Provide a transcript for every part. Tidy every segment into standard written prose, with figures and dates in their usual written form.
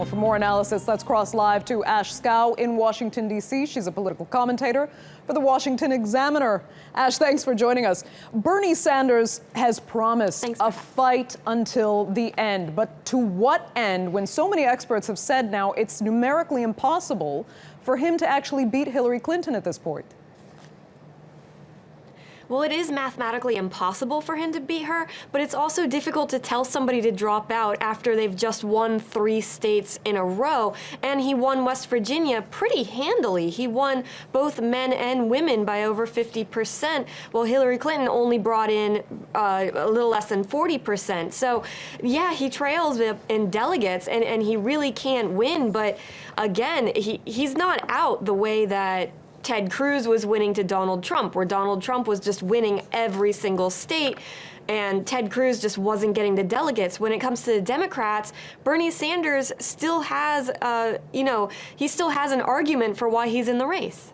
Well, for more analysis, let's cross live to Ashe Schow in Washington, D.C. She's a political commentator for the Washington Examiner. Ashe, thanks for joining us. Bernie Sanders has promised a fight until the end. But to what end, when so many experts have said now it's numerically impossible for him to actually beat Hillary Clinton at this point? Well, it is mathematically impossible for him to beat her, but it's also difficult to tell somebody to drop out after they've just won 3 states in a row. And he won West Virginia pretty handily. He won both men and women by over 50%, while Hillary Clinton only brought in a little less than 40%. So, yeah, he trails in delegates, and he really can't win. But again, he's not out the way that Ted Cruz was winning to Donald Trump, where Donald Trump was just winning every single state, and Ted Cruz just wasn't getting the delegates. When it comes to the Democrats, Bernie Sanders still has, he still has an argument for why he's in the race.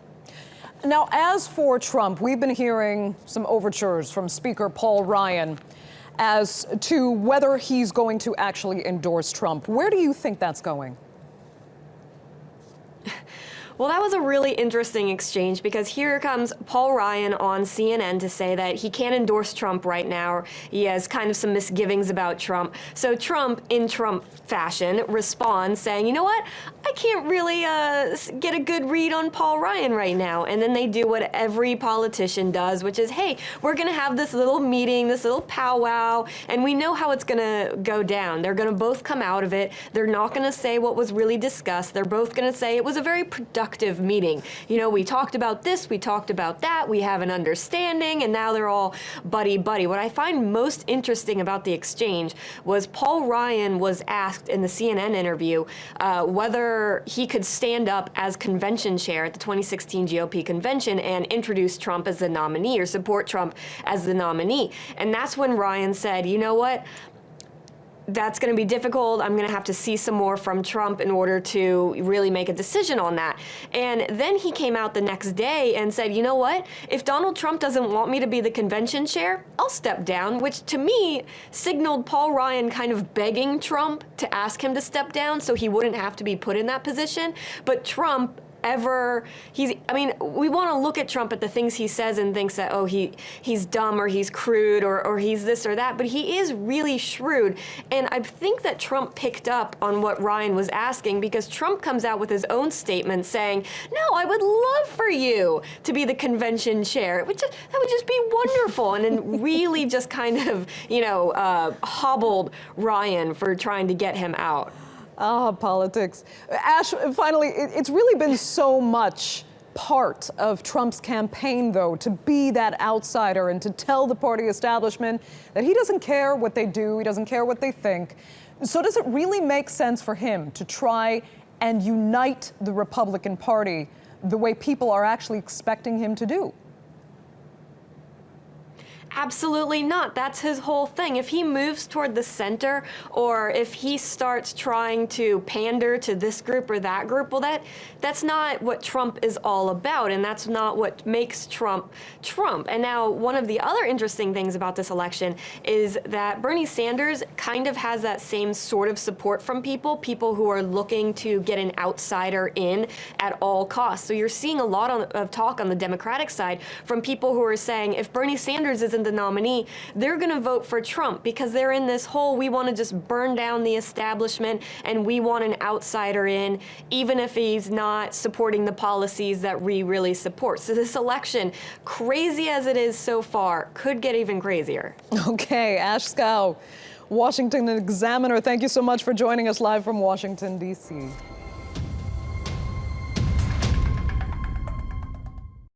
Now, as for Trump, we've been hearing some overtures from Speaker Paul Ryan as to whether he's going to actually endorse Trump. Where do you think that's going? Well, that was a really interesting exchange, because here comes Paul Ryan on CNN to say that he can't endorse Trump right now. He has kind of some misgivings about Trump. So Trump, in Trump fashion, responds saying, you know what, I can't really get a good read on Paul Ryan right now. And then they do what every politician does, which is, hey, we're going to have this little meeting, this little powwow, and we know how it's going to go down. They're going to both come out of it. They're not going to say what was really discussed. They're both going to say it was a very productive meeting. You know, we talked about this, we talked about that, we have an understanding, and now they're all buddy-buddy. What I find most interesting about the exchange was Paul Ryan was asked in the CNN interview whether he could stand up as convention chair at the 2016 GOP convention and introduce Trump as the nominee or support Trump as the nominee. And that's when Ryan said, you know what? That's going to be difficult. I'm going to have to see some more from Trump in order to really make a decision on that. And then he came out the next day and said, you know what? If Donald Trump doesn't want me to be the convention chair, I'll step down, which to me signaled Paul Ryan kind of begging Trump to ask him to step down so he wouldn't have to be put in that position. But Trump we want to look at Trump at the things he says and thinks that, oh, he's dumb or he's crude or he's this or that, but he is really shrewd. And I think that Trump picked up on what Ryan was asking, because Trump comes out with his own statement saying, no, I would love for you to be the convention chair. That would just be wonderful. And then really just kind of, hobbled Ryan for trying to get him out. Politics. Ashe, finally, it's really been so much part of Trump's campaign, though, to be that outsider and to tell the party establishment that he doesn't care what they do, he doesn't care what they think. So does it really make sense for him to try and unite the Republican Party the way people are actually expecting him to do? Absolutely not. That's his whole thing. If he moves toward the center, or if he starts trying to pander to this group or that group, well, that's not what Trump is all about, and that's not what makes Trump Trump. And now, one of the other interesting things about this election is that Bernie Sanders kind of has that same sort of support from people who are looking to get an outsider in at all costs. So you're seeing a lot of talk on the Democratic side from people who are saying, if Bernie Sanders isn't the nominee, they're going to vote for Trump because they're in this whole, we want to just burn down the establishment and we want an outsider in, even if he's not supporting the policies that we really support. So this election, crazy as it is so far, could get even crazier. Okay, Ashe Schow, Washington Examiner, thank you so much for joining us live from Washington, D.C.